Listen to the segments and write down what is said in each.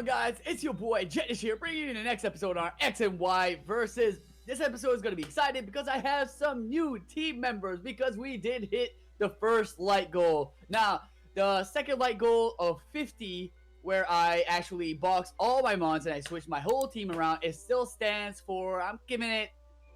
on, guys? It's your boy Jechnician here, bringing you the next episode on our X and Y versus. This episode is going to be excited because I have some new team members because we did hit the first light goal. Now, the second light goal of 50, where I actually boxed all my mons and I switched my whole team around, it still stands for, I'm giving it,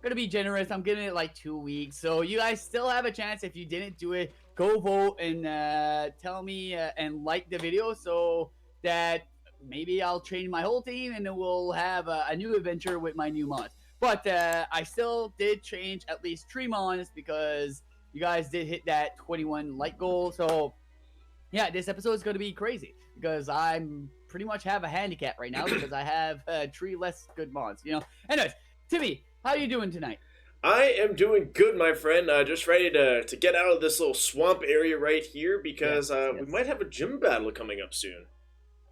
going to be generous, I'm giving it like 2 weeks. So you guys still have a chance. If you didn't do it, go vote and tell me and like the video so that maybe I'll change my whole team and then we'll have a new adventure with my new mods. But I still did change at least 3 mons because you guys did hit that 21 light goal. So yeah, this episode is going to be crazy because I'm pretty much have a handicap right now because I have 3 less good mons, you know. Anyways, Timmy, how are you doing tonight? I am doing good, my friend. Just ready to get out of this little swamp area right here because we might have a gym battle coming up soon.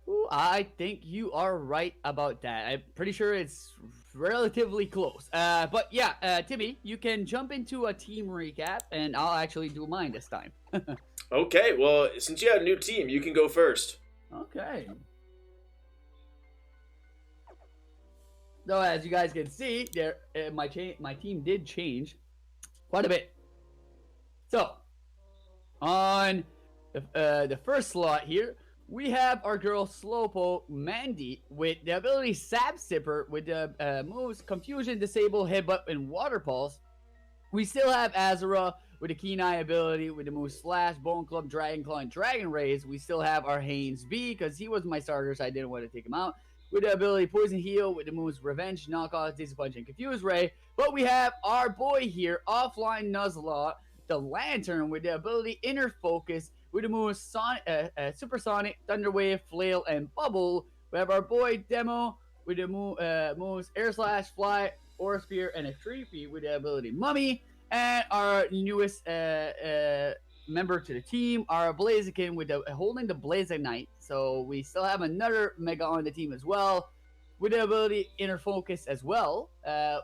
Ooh, I think you are right about that. I'm pretty sure it's relatively close. But yeah, Timmy, you can jump into a team recap, and I'll actually do mine this time. Okay, well, since you have a new team, you can go first. Okay. So as you guys can see, there my team did change quite a bit. So on the first slot here, we have our girl Slowpoke Mandy with the ability Sap Sipper with the moves Confusion, Disable, Headbutt, and Water Pulse. We still have Azura with the Keen Eye ability with the moves Slash, Bone Club, Dragon Claw, and Dragon Rays. We still have our Haynes B because he was my starter, so I didn't want to take him out. With the ability Poison Heal with the moves Revenge, Knockoff, Disapunch, and Confuse Ray. But we have our boy here, Offline Nuzlocke, the Lantern with the ability Inner Focus with the moves Supersonic, Thunderwave, Flail, and Bubble. We have our boy Demo with the moves Air Slash, Fly, Aura Spear, and a Creepy with the ability Mummy. And our newest member to the team, our Blaziken with holding the Blazeknight. So we still have another Mega on the team as well, with the ability Inner Focus as well,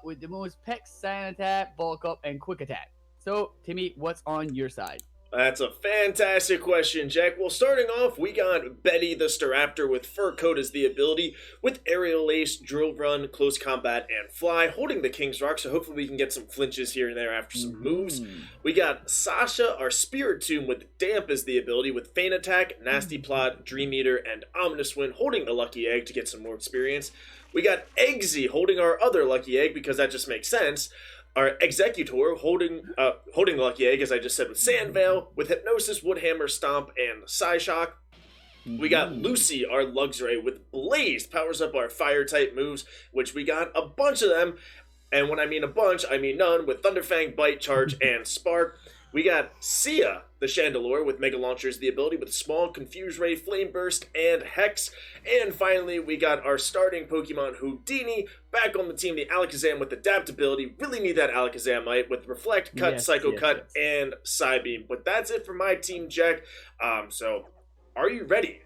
with the moves Peck, Silent Attack, Bulk Up, and Quick Attack. So, Timmy, what's on your side? That's a fantastic question, Jack. Well, starting off, we got Betty the Staraptor with Fur Coat as the ability, with Aerial Ace, Drill Run, Close Combat, and Fly, holding the King's Rock, so hopefully we can get some flinches here and there after some moves. We got Sasha, our Spirit Tomb, with Damp as the ability, with Feint Attack, Nasty Plot, Dream Eater, and Ominous Wind, holding the Lucky Egg to get some more experience. We got Eggsy holding our other Lucky Egg, because that just makes sense. Our Executor holding the Lucky Egg, as I just said, with Sandveil, with Hypnosis, Woodhammer, Stomp, and Psyshock. We got Lucy, our Luxray, with Blaze, powers up our Fire-type moves, which we got a bunch of them. And when I mean a bunch, I mean none, with Thunderfang, Bite, Charge, and Spark. We got Sia, the Chandelure, with Mega Launchers, the ability with Small, Confuse Ray, Flame Burst, and Hex. And finally, we got our starting Pokemon Houdini, back on the team, the Alakazam with Adaptability. Really need that Alakazamite with Reflect, Cut, Psycho Cut, and Psybeam. But that's it for my team, Jack. So, are you ready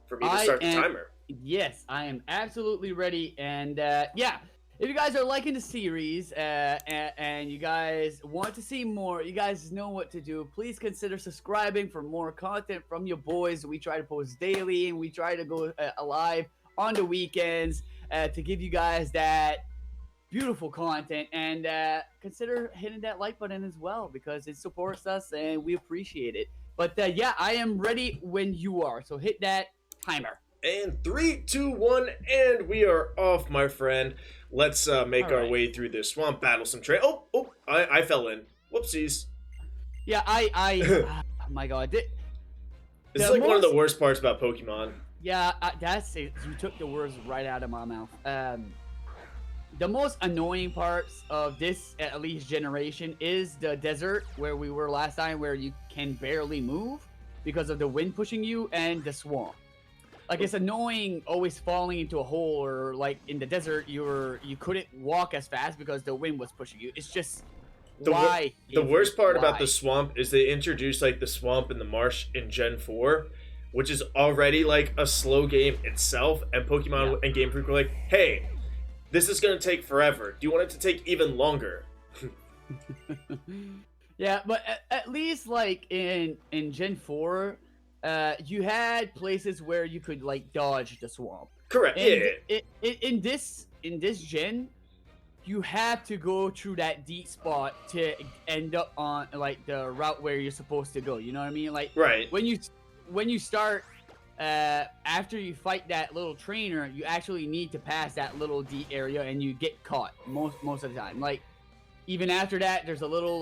for me to start the timer? Yes, I am absolutely ready. And yeah. If you guys are liking the series and you guys want to see more, you guys know what to do. Please consider subscribing for more content from your boys. We try to post daily and we try to go live on the weekends to give you guys that beautiful content. And consider hitting that like button as well because it supports us and we appreciate it. But yeah, I am ready when you are. So hit that timer. And 3, 2, 1, and we are off, my friend. Let's make our way through this swamp, battle some trail. I fell in. Whoopsies. Yeah, oh my god. This is like one of the worst parts about Pokemon. Yeah, that's it. You took the words right out of my mouth. The most annoying parts of this, at least generation, is the desert where we were last time, where you can barely move because of the wind pushing you, and the swamp. Like, it's annoying always falling into a hole, or like in the desert, you couldn't walk as fast because the wind was pushing you. It's just why. The worst part about the swamp is they introduced like the swamp and the marsh in Gen 4, which is already like a slow game itself. And Pokemon and Game Freak were like, "Hey, this is gonna take forever. Do you want it to take even longer?" Yeah, but at least like in Gen 4. You had places where you could like dodge the swamp. Correct. And Yeah. in this gen, you have to go through that deep spot to end up on like the route where you're supposed to go. You know what I mean? Like Right. when you start after you fight that little trainer, you actually need to pass that little deep area and you get caught most of the time. Like even after that, there's a little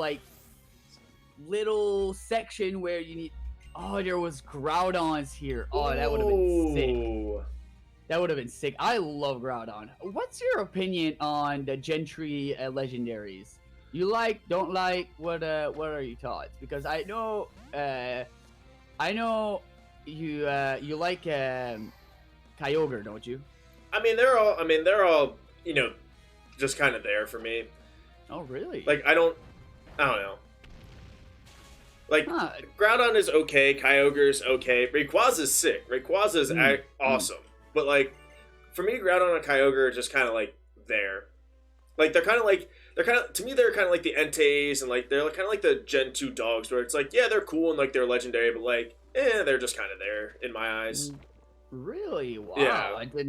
section where you need. Oh, there was Groudons here. Oh, that would have been sick. Ooh. That would have been sick. I love Groudon. What's your opinion on the Gentry legendaries? You like, don't like? What are your thoughts? Because I know you like Kyogre, don't you? I mean, they're all, you know, just kind of there for me. Oh, really? Like, I don't know. Like, Huh. Groudon is okay, Kyogre's okay, Rayquaza's sick. Rayquaza's awesome. But, like, for me, Groudon and Kyogre are just kind of, like, there. Like, to me, they're kind of like the Entei, and, like, they're kind of like the Gen 2 dogs, where it's like, yeah, they're cool and, like, they're legendary, but, like, they're just kind of there, in my eyes. Really? Wow. Yeah. I did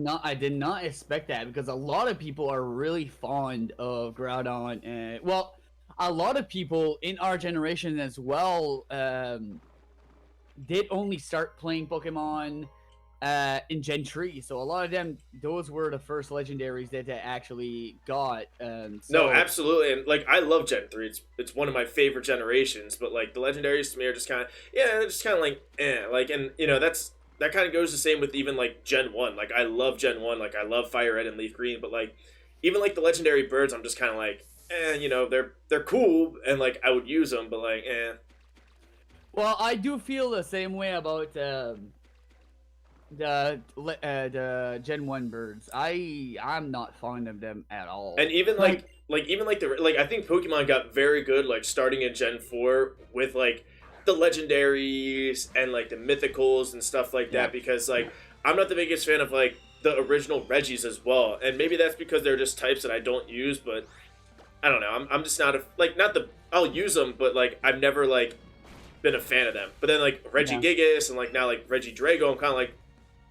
not expect that, because a lot of people are really fond of Groudon, and, well, a lot of people in our generation as well did only start playing Pokemon in Gen 3, so a lot of them, those were the first legendaries that they actually got. No, absolutely, and like I love Gen 3. It's one of my favorite generations, but like the legendaries to me are just kind of like like, and you know that kind of goes the same with even like Gen 1. Like I love Gen 1, like I love Fire Red and Leaf Green, but like even like the legendary birds, I'm just kind of like you know, they're cool and like I would use them, but like Well, I do feel the same way about the Gen 1 birds. I'm not fond of them at all. And even like I think Pokemon got very good like starting in Gen 4 with like the legendaries and like the mythicals and stuff like that, because like I'm not the biggest fan of like the original Regis as well, and maybe that's because they're just types that I don't use, but I don't know. I'm just not I'll use them, but like I've never like been a fan of them. But then like Regigigas and like now like Regidrago, I'm kind of like,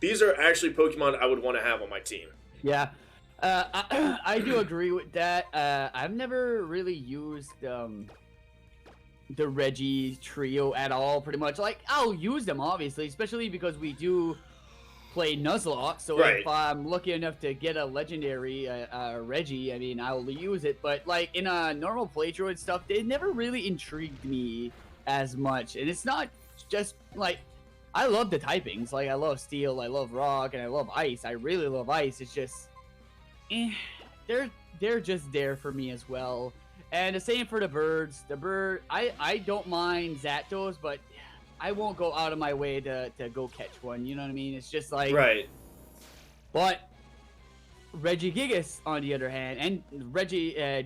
these are actually Pokemon I would want to have on my team. Yeah, I do agree with that. I've never really used the Reggie trio at all, pretty much. Like, I'll use them, obviously, especially because we do play Nuzlocke, so if I'm lucky enough to get a legendary Reggie, I mean, I'll use it. But, like, in a normal playthrough and stuff, they never really intrigued me as much. And it's not just, like, I love the typings. Like, I love Steel, I love Rock, and I love Ice. I really love Ice. It's just, they're just there for me as well. And the same for the birds. The bird, I don't mind Zapdos, but I won't go out of my way to go catch one. You know what I mean? It's just like... Right. But Regigigas, on the other hand, and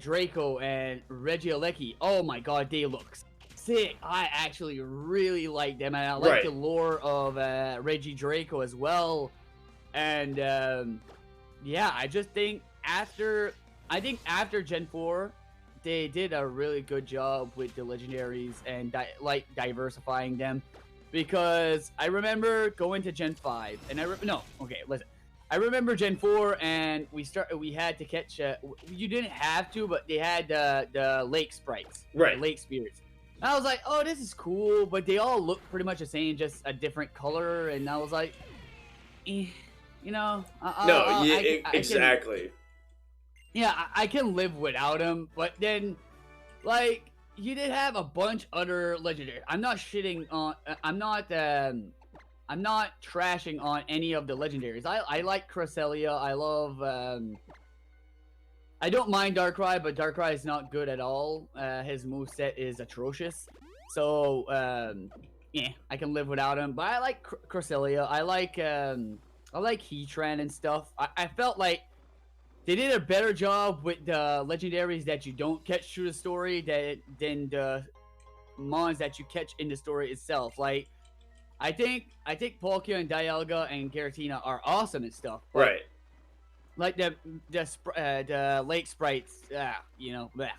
Draco and Regieleki, oh my god, they look sick. I actually really like them, and I like the lore of Regidraco as well. And yeah, I just think after Gen 4, they did a really good job with the legendaries and diversifying them, because I remember going to Gen 5 and I remember Gen 4 and we had to catch you didn't have to, but they had the lake sprites, the lake spirits. And I was like, oh, this is cool, but they all look pretty much the same, just a different color. And I was like, you know, exactly. I can live without him, but then, like, you did have a bunch other legendaries. I'm not trashing on any of the legendaries. I like Cresselia. I love, I don't mind Darkrai, but Darkrai is not good at all. His moveset is atrocious. So, yeah, I can live without him. But I like Cresselia. I like Heatran and stuff. I felt like they did a better job with the legendaries that you don't catch through the story than the mons that you catch in the story itself. Like, I think Palkia and Dialga and Giratina are awesome and stuff. But like the lake sprites, you know, bleh.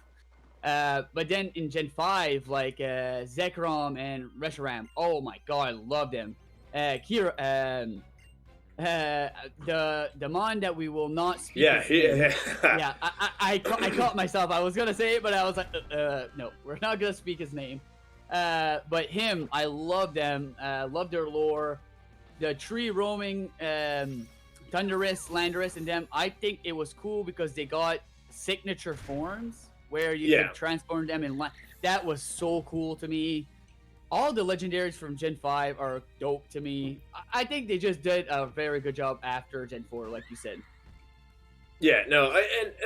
But then in Gen 5, like Zekrom and Reshiram, oh my god, I love them. the mon that we will not speak. Yeah, Yeah. I caught myself. I was gonna say it, but I was like, no, we're not gonna speak his name. But him, I love them. Love their lore. The tree roaming, Thunderous, Landorus, and them. I think it was cool because they got signature forms where you could transform them in. That was so cool to me. All the legendaries from Gen 5 are dope to me. I think they just did a very good job after Gen 4, like you said. Yeah, no,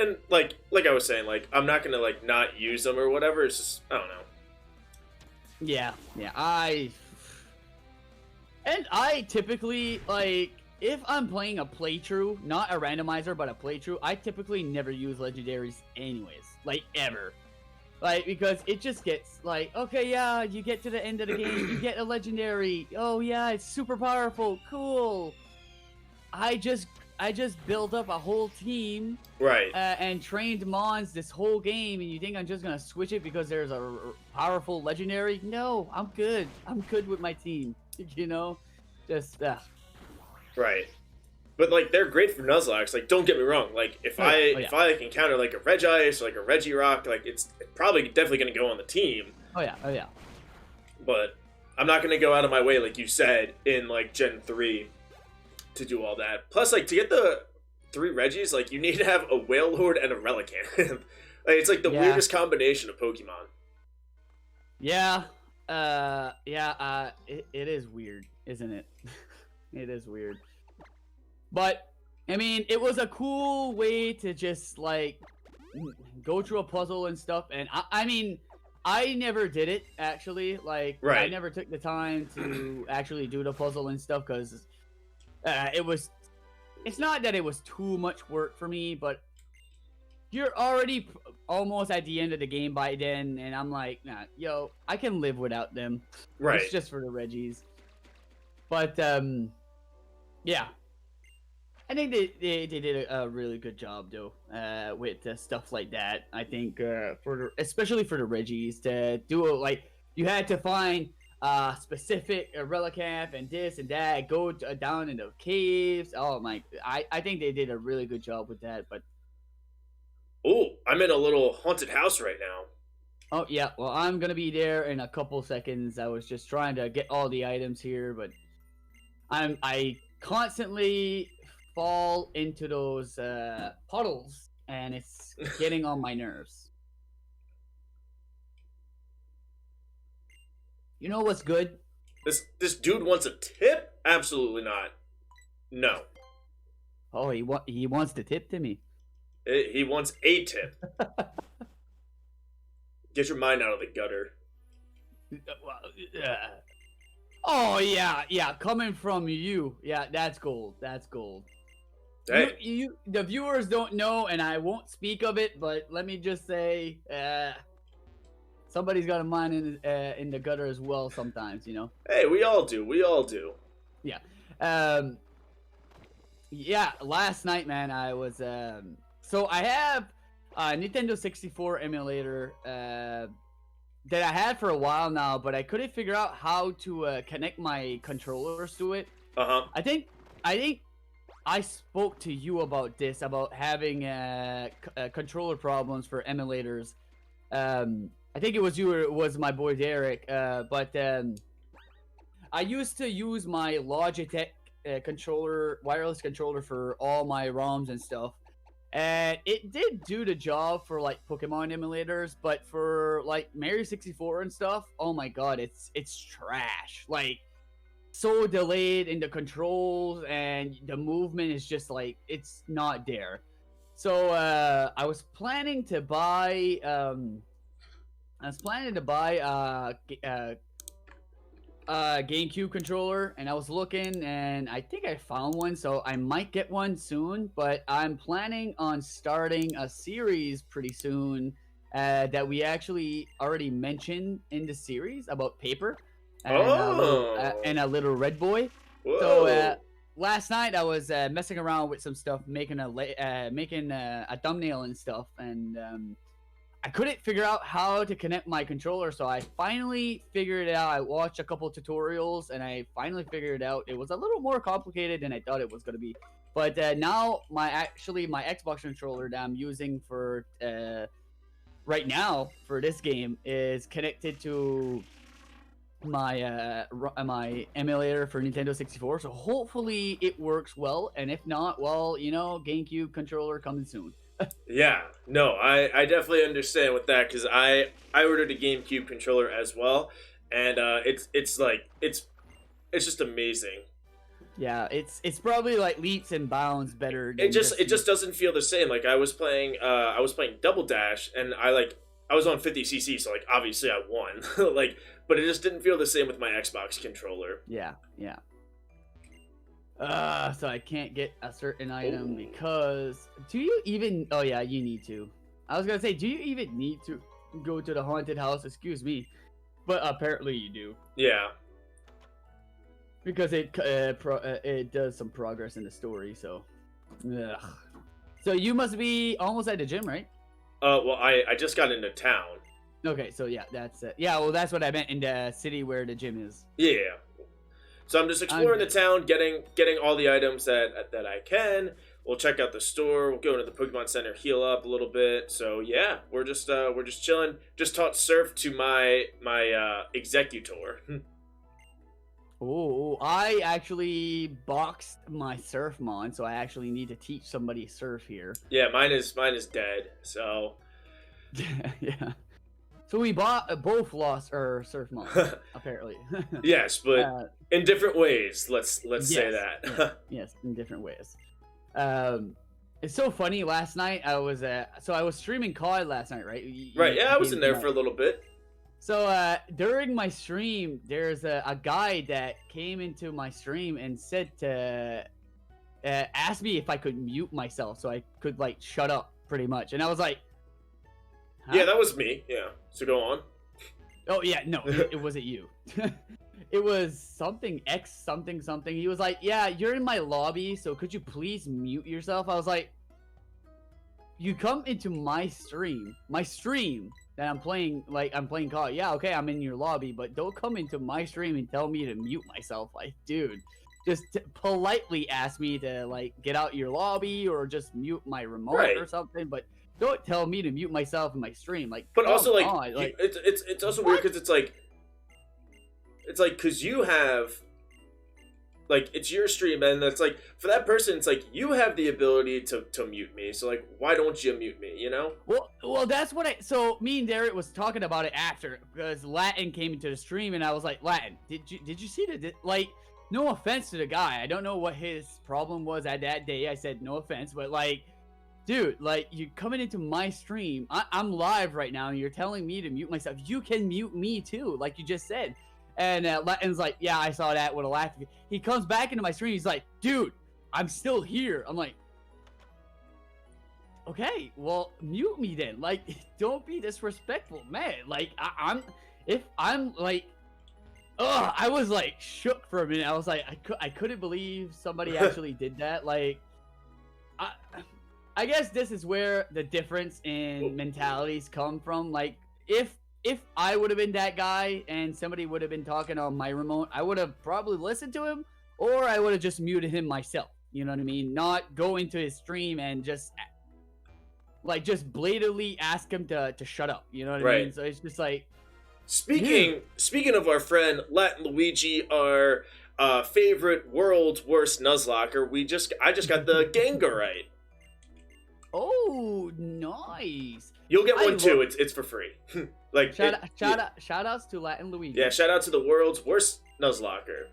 and like I was saying, like I'm not gonna like not use them or whatever. It's just I don't know. Yeah, I typically like if I'm playing a playthrough, not a randomizer, but a playthrough, I typically never use legendaries anyways, like ever. Like, because it just gets like, okay, yeah, you get to the end of the game, you get a legendary. Oh yeah, it's super powerful, cool. I just built up a whole team, right? And trained mons this whole game, and you think I'm just gonna switch it because there's a powerful legendary? No, I'm good. I'm good with my team. You know, just right. But like they're great for Nuzlocke. Like don't get me wrong. Like if I like encounter like a Regice or like a Regirock, like it's probably definitely gonna go on the team. Oh yeah. But I'm not gonna go out of my way, like you said, in like Gen 3 to do all that. Plus, like to get the 3 Regis, like you need to have a Whale Lord and a Relicanth. Like it's like the weirdest combination of Pokemon. Yeah. It is weird, isn't it? It is weird. But, I mean, it was a cool way to just, like, go through a puzzle and stuff. And, I mean, I never did it, actually. Like, I never took the time to actually do the puzzle and stuff because it's not that it was too much work for me, but you're already almost at the end of the game by then. And I'm like, nah, yo, I can live without them. Right. It's just for the Regis. But, yeah. I think they did a really good job though with stuff like that. I think especially for the Regis to do like you had to find specific Relicanth and this and that, go down in the caves. Oh my! I think they did a really good job with that. But I'm in a little haunted house right now. Oh yeah, well I'm gonna be there in a couple seconds. I was just trying to get all the items here, but I constantly fall into those puddles, and it's getting on my nerves. You know what's good? This dude wants a tip? Absolutely not. No. Oh, he wants the tip to me. He wants a tip. Get your mind out of the gutter. Oh yeah, coming from you, yeah, that's gold. That's gold. Hey. You the viewers don't know, and I won't speak of it, but let me just say, somebody's got a mind in the gutter as well sometimes, you know. Hey, we all do. Yeah. Yeah. Last night, man, I was so I have a Nintendo 64 emulator that I had for a while now, but I couldn't figure out how to connect my controllers to it. I think I spoke to you about this, about having controller problems for emulators. I think it was you or it was my boy Derek. But I used to use my Logitech controller, wireless controller for all my ROMs and stuff. And it did do the job for like Pokemon emulators, but for like Mario 64 and stuff, oh my god, it's trash. Like, so delayed in the controls, and the movement is just like, it's not there. So I was planning to buy GameCube controller, and I was looking, and I think I found one, so I might get one soon. But I'm planning on starting a series pretty soon that we actually already mentioned in the series about paper and a little red boy. Whoa. So last night I was messing around with some stuff, making a thumbnail and stuff, and I couldn't figure out how to connect my controller, so I finally figured it out. I watched a couple tutorials, and I finally figured it out. It was a little more complicated than I thought it was going to be. But now my Xbox controller that I'm using for right now for this game is connected to my my emulator for Nintendo 64. So hopefully it works well, and if not, well, you know, GameCube controller coming soon. Yeah, no, I definitely understand with that because I ordered a GameCube controller as well, and it's just amazing. Yeah, it's probably like leaps and bounds better. Than It just doesn't feel the same. Like I was playing Double Dash, and I was on 50cc, so like obviously I won. Like, but it just didn't feel the same with my Xbox controller. Yeah. So I can't get a certain item because do you even? Oh yeah, you need to. I was gonna say, do you even need to go to the haunted house? Excuse me, but apparently you do. Yeah. Because it does some progress in the story. So, ugh. So you must be almost at the gym, right? Well, I just got into town. Okay, so yeah, that's it. Yeah, well, that's what I meant in the city where the gym is. Yeah. So I'm just exploring the town, getting all the items that I can. We'll check out the store. We'll go into the Pokemon Center, heal up a little bit. So yeah, we're just chilling. Just taught surf to my executor. Oh, I actually boxed my surf mon, so I actually need to teach somebody surf here. Yeah, mine is dead. So yeah. So we both lost our surf mon, apparently. Yes, but in different ways. Let's say that. Yes, in different ways. It's so funny. Last night I was streaming COD last night, right? Right. Yeah, I was in there for a little bit. So during my stream, there's a guy that came into my stream and said to ask me if I could mute myself so I could like shut up, pretty much. And I was like, huh? Yeah, that was me. Yeah. So go on. Oh yeah, no, it wasn't you. It was something X something. He was like, yeah, you're in my lobby, so could you please mute yourself? I was like, you come into my stream that I'm playing COD. Yeah, okay, I'm in your lobby, but don't come into my stream and tell me to mute myself. Like, dude, just politely ask me to like get out your lobby or just mute my remote or something. But don't tell me to mute myself in my stream. Like, but also like it's also weird because it's like because you have. Like, it's your stream, and it's like, for that person, it's like, you have the ability to mute me, so, like, why don't you mute me, you know? Well, that's what so, me and Derek was talking about it after, because Latin came into the stream, and I was like, Latin, did you see like, no offense to the guy, I don't know what his problem was at that day, I said, no offense, but, like, dude, like, you're coming into my stream, I'm live right now, and you're telling me to mute myself, you can mute me, too, like you just said. And Latin's like, yeah, I saw that with a laugh. He comes back into my stream. He's like, dude, I'm still here. I'm like, okay, well, mute me then. Like, don't be disrespectful, man. Like, I was like shook for a minute. I was like, I couldn't believe somebody actually did that. Like, I guess this is where the difference in mentalities come from. Like, if I would have been that guy and somebody would have been talking on my remote, I would have probably listened to him, or I would have just muted him myself. You know what I mean? Not go into his stream and just blatantly ask him to shut up. You know what I mean? So it's just like. Speaking of our friend Latin Luigi, our favorite world's worst Nuzlocker, I just got the Gengar right. Oh, nice. You'll get one too. It's for free. Like shout outs to Latin Luigi. Yeah, shout out to the world's worst Nuzlocker.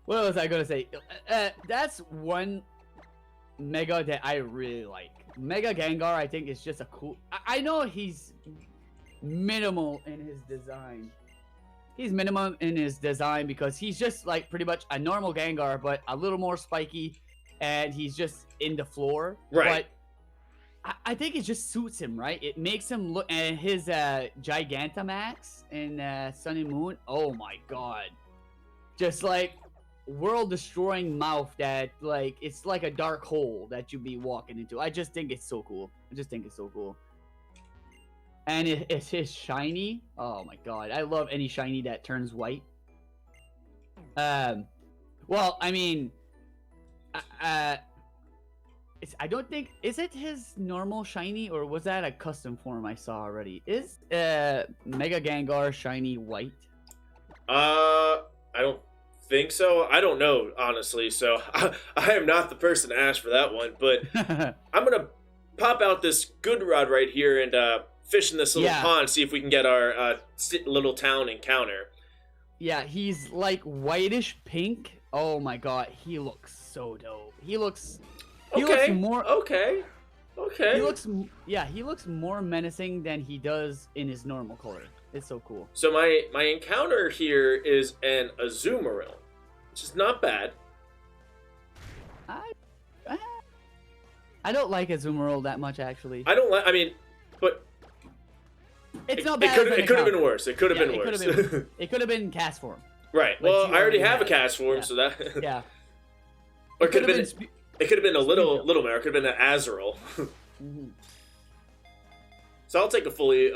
What was I gonna say? That's one Mega that I really like. Mega Gengar, I think, is just a cool. I know he's minimal in his design. He's minimum in his design because he's just like pretty much a normal Gengar, but a little more spiky, and he's just in the floor. Right. But I think it just suits him, right? It makes him look, and his Gigantamax in Sun and Moon. Oh my god, just like world-destroying mouth that like it's like a dark hole that you'd be walking into. I just think it's so cool. And it's his shiny. Oh my god, I love any shiny that turns white. Well, I mean, I don't think, is it his normal shiny or was that a custom form I saw already? Is Mega Gengar shiny white? I don't think so. I don't know, honestly. So I am not the person to ask for that one. But I'm gonna pop out this good rod right here and fish in this little pond, see if we can get our little town encounter. Yeah, he's like whitish pink. Oh my god, he looks so dope. He looks more okay. He looks more menacing than he does in his normal color. It's so cool. So my encounter here is an Azumarill, which is not bad. I don't like Azumarill that much, actually. I mean, but it's not bad. It could have been worse. It could have been worse. It could have been cast form. Right. Like, well, I already have a cast form, so that. Yeah. Or it could have been. It could have been a little mare. It could have been an Azurill. Mm-hmm. So I'll take a fully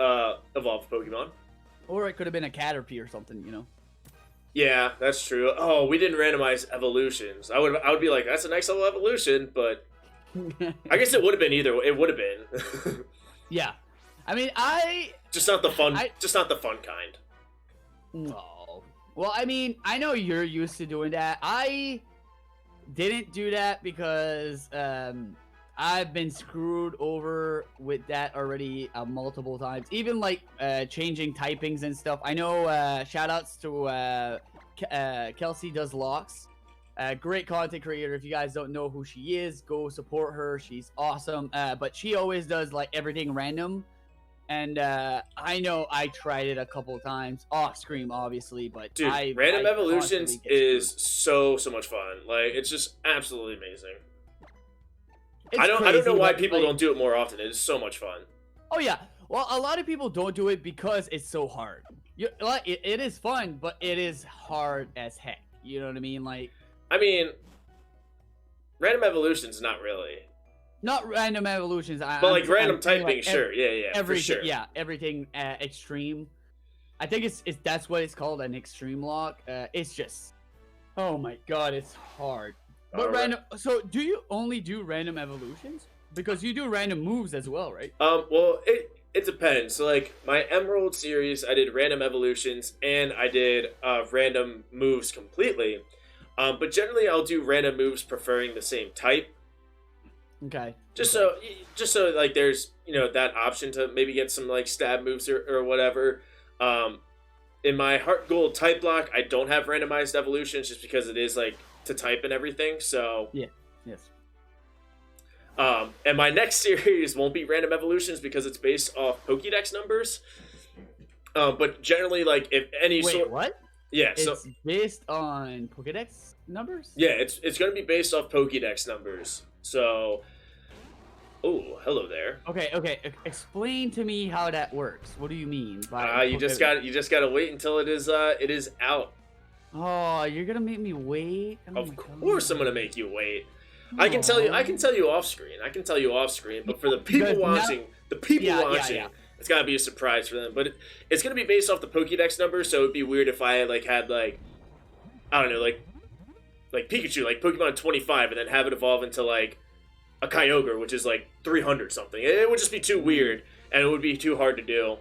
evolved Pokemon. Or it could have been a Caterpie or something, you know. Yeah, that's true. Oh, we didn't randomize evolutions. I would be like, that's a nice little evolution, but I guess it would have been either. It would have been. Yeah, I mean, just not the fun kind. No. Well, I mean, I know you're used to doing that. I didn't do that because I've been screwed over with that already multiple times. Even like changing typings and stuff. I know. Shout outs to Kelsey Does Locks. Great content creator. If you guys don't know who she is, go support her. She's awesome. But she always does like everything random. And I know I tried it a couple times off screen, obviously, but dude, Random Evolutions is so much fun. Like, it's just absolutely amazing. I don't know why people don't do it more often. It is so much fun. Oh yeah, well, a lot of people don't do it because it's so hard. It is fun, but it is hard as heck. You know what I mean? Like, I mean, Random Evolutions, not really. Not Random Evolutions, but like random typing, like sure, yeah, everything, for sure. Yeah, everything extreme. I think it's that's what it's called, an extreme lock. It's just, oh my god, it's hard. But random. So, do you only do Random Evolutions? Because you do random moves as well, right? Well, it depends. So, like my Emerald series, I did Random Evolutions and I did random moves completely. But generally, I'll do random moves preferring the same type. Okay. Just so like there's that option to maybe get some like stab moves or whatever. In my Heart Gold type block, I don't have randomized evolutions just because it is like to type and everything. So yeah, yes. And my next series won't be random evolutions because it's based off Pokédex numbers. But generally, like if any what? Yeah, it's based on Pokédex numbers. Yeah, it's going to be based off Pokédex numbers. So, oh, hello there. Okay. Explain to me how that works. What do you mean by? You just got to wait until it is out. Oh, you're gonna make me wait. Of course, I'm gonna make you wait. I can tell you off screen. But for the people watching, it's gotta be a surprise for them. But it's gonna be based off the Pokédex number, so it'd be weird if I had I don't know, like Pikachu, like Pokemon 25, and then have it evolve into like a Kyogre, which is like 300 something. It would just be too weird, and it would be too hard to do.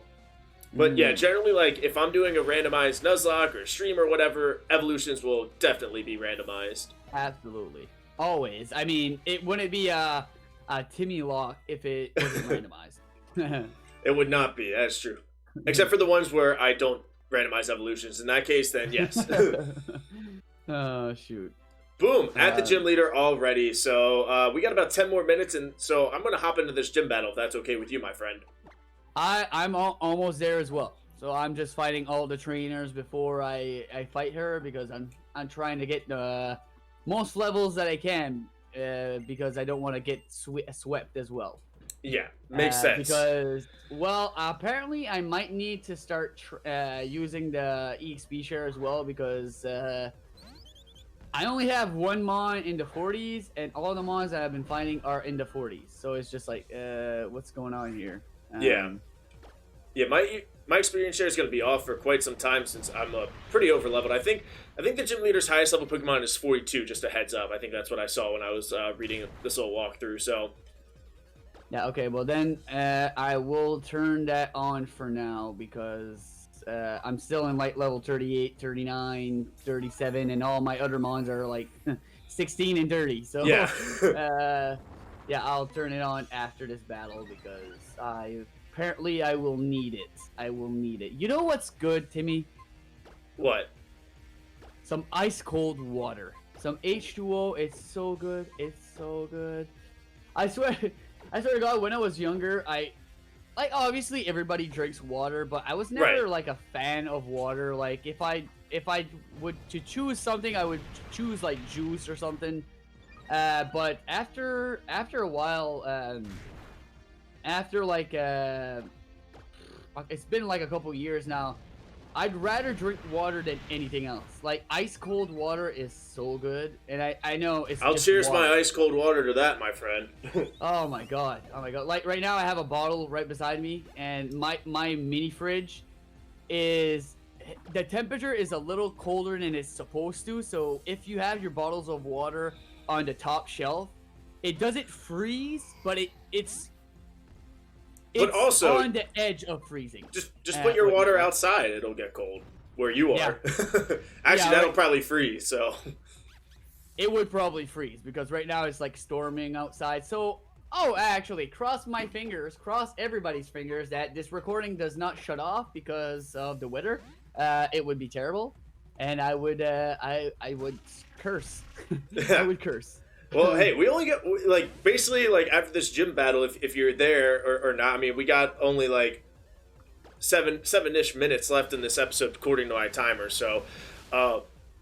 But yeah, generally, like if I'm doing a randomized Nuzlocke or stream or whatever, evolutions will definitely be randomized. Absolutely, always. I mean, it wouldn't be a Timmy lock if it wasn't randomized. It would not be. That's true. Except for the ones where I don't randomize evolutions. In that case, then yes. Oh shoot. Boom! At the gym leader already. So we got about 10 more minutes, and so I'm gonna hop into this gym battle if that's okay with you, my friend. I'm almost there as well. So I'm just fighting all the trainers before I fight her because I'm trying to get the most levels that I can because I don't want to get swept as well. Yeah, makes sense. Because, well, apparently I might need to start using the EXP share as well because I I only have one mon in the 40s, and all the mons that I've been finding are in the 40s. So it's just like, what's going on here? Yeah. My experience share is going to be off for quite some time since I'm pretty over leveled. I think the gym leader's highest level Pokemon is 42. Just a heads up. I think that's what I saw when I was reading this little walkthrough. So. Yeah. Okay. Well, then I will turn that on for now because I'm still in like level 38, 39, 37, and all my other mons are like 16 and 30. So yeah. Yeah, I'll turn it on after this battle because apparently I will need it. I will need it. You know what's good, Timmy? What? Some ice cold water. Some H2O. It's so good. It's so good. I swear to God, when I was younger, like obviously everybody drinks water, but I was never like a fan of water. Like if I would to choose something, I would choose like juice or something. But after a while, after like it's been like a couple years now, I'd rather drink water than anything else. Like ice cold water is so good, and I know it's. I'll just cheers water. my ice cold water to that, my friend. Oh my god! Oh my god! Like right now, I have a bottle right beside me, and my mini fridge is the temperature is a little colder than it's supposed to. So if you have your bottles of water on the top shelf, it doesn't freeze, but it's also on the edge of freezing. Just put your water outside; it'll get cold where you are. Yeah. Actually, that'll probably freeze. So it would probably freeze because right now it's like storming outside. So actually, cross my fingers, cross everybody's fingers that this recording does not shut off because of the weather. It would be terrible, and I would curse. I would curse. Well, hey, we only get like basically like after this gym battle, if you're there or not. I mean, we got only like seven-ish minutes left in this episode according to my timer. So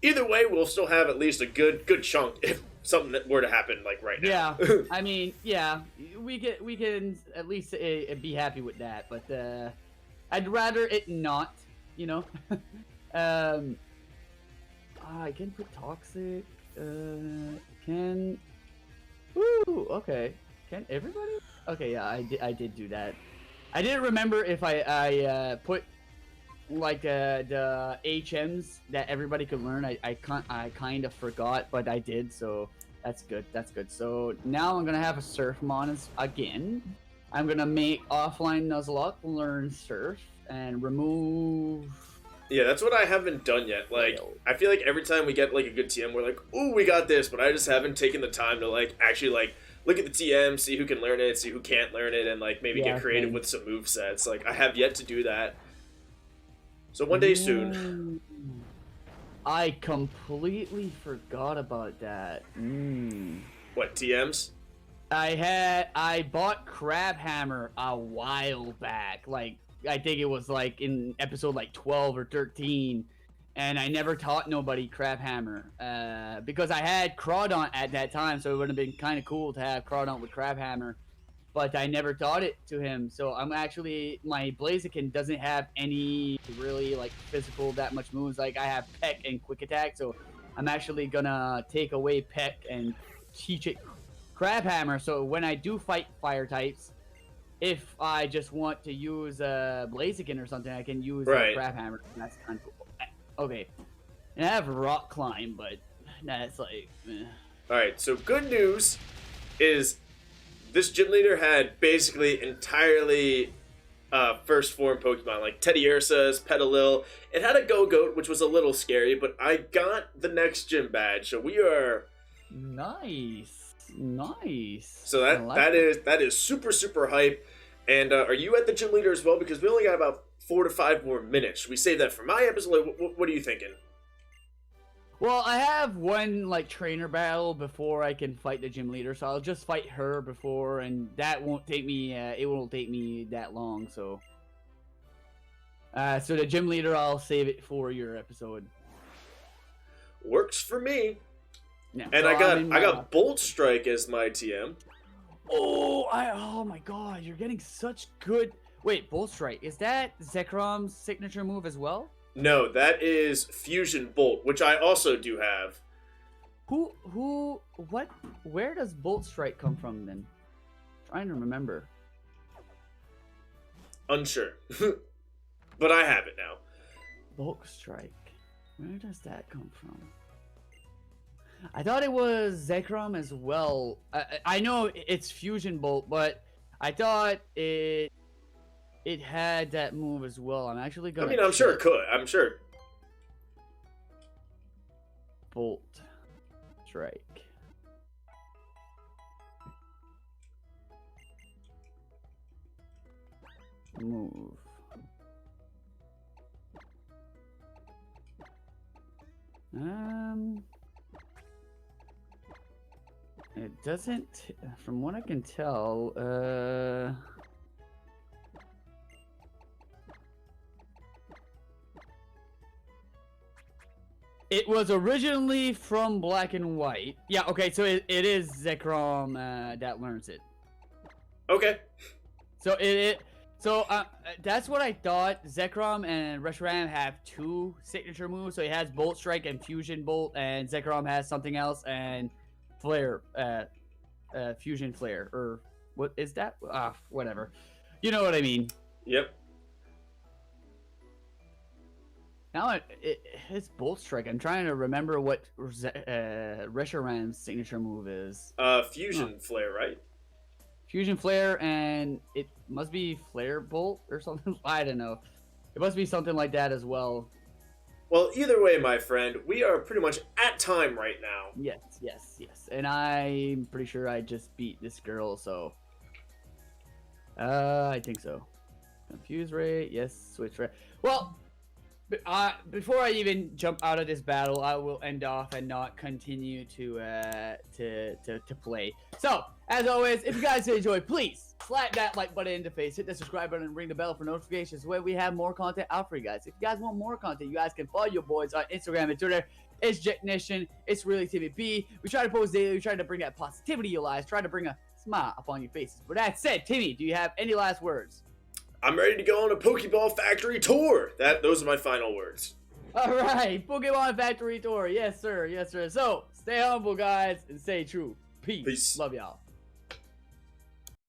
either way, we'll still have at least a good chunk if something were to happen like right now. Yeah, I mean, yeah, we can at least be happy with that. But I'd rather it not, you know. I can put toxic. Okay. Can everybody? Okay, yeah, I did do that. I didn't remember if I put like the HMs that everybody could learn. I kind of forgot, but I did, so that's good. That's good. So now I'm gonna have a Surfmon again. I'm gonna make offline Nuzlocke learn Surf and remove. Yeah, that's what I haven't done yet. Like, I feel like every time we get, like, a good TM, we're like, ooh, we got this, but I just haven't taken the time to, like, actually, like, look at the TM, see who can learn it, see who can't learn it, and, like, maybe get creative with some movesets. Like, I have yet to do that. So one day soon. I completely forgot about that. What, TMs? I bought Crab Hammer a while back, like, I think it was like in episode like 12 or 13, and I never taught nobody Crab Hammer because I had Crawdaunt at that time, so it would have been kind of cool to have Crawdaunt with Crab Hammer, but I never taught it to him. So I'm actually, my Blaziken doesn't have any really like physical that much moves. Like I have Peck and Quick Attack, so I'm actually gonna take away Peck and teach it Crab Hammer, so when I do fight fire types, if I just want to use Blaziken or something, I can use Crab Hammer. That's kind of cool. Okay. And I have Rock Climb, but that's like... Alright, so good news is this gym leader had basically entirely first form Pokemon, like Teddiursa's, Petalil. It had a Go-Goat, which was a little scary, but I got the next gym badge, so we are... Nice. So that is super hype. And are you at the gym leader as well? Because we only got about 4 to 5 more minutes. Should we save that for my episode? What are you thinking? Well, I have one like trainer battle before I can fight the gym leader, so I'll just fight her before, and that won't take me. It won't take me that long. So, so the gym leader, I'll save it for your episode. Works for me. Yeah, and so I got Bolt Strike as my TM. Oh my god, you're getting such good... Wait, Bolt Strike, is that Zekrom's signature move as well? No, that is Fusion Bolt, which I also do have. What? Where does Bolt Strike come from then? Trying to remember. Unsure. But I have it now. Bulk Strike. Where does that come from? I thought it was Zekrom as well. I know it's Fusion Bolt, but I thought it had that move as well. I'm actually gonna. I mean, I'm sure it could. I'm sure. Bolt Strike. Move. It doesn't, from what I can tell, it was originally from Black and White. Yeah, okay, so it is Zekrom that learns it. Okay. So that's what I thought. Zekrom and Reshiram have 2 signature moves. So he has Bolt Strike and Fusion Bolt, and Zekrom has something else, and Flare, Fusion Flare, or what is that? Whatever. You know what I mean. Yep. Now it's Bolt Strike. I'm trying to remember what Reshiram's signature move is. Fusion Flare, right? Fusion Flare, and it must be Flare Bolt or something. I don't know. It must be something like that as well. Well, either way, my friend, we are pretty much at time right now. Yes. And I'm pretty sure I just beat this girl, so... I think so. Confuse rate, yes, switch rate. Well, before I even jump out of this battle, I will end off and not continue to play. So, as always, if you guys enjoyed, please slap that like button in the face, hit the subscribe button, and ring the bell for notifications when we have more content out for you guys. If you guys want more content, you guys can follow your boys on Instagram and Twitter. It's Jechnician, ItsReallyTimmyB. We try to post daily, we try to bring that positivity to your lives, try to bring a smile upon your faces. With that said, Timmy, do you have any last words? I'm ready to go on a Pokeball Factory tour. Those are my final words. All right, Pokemon Factory tour. Yes, sir. So, stay humble, guys, and stay true. Peace. Peace. Love y'all.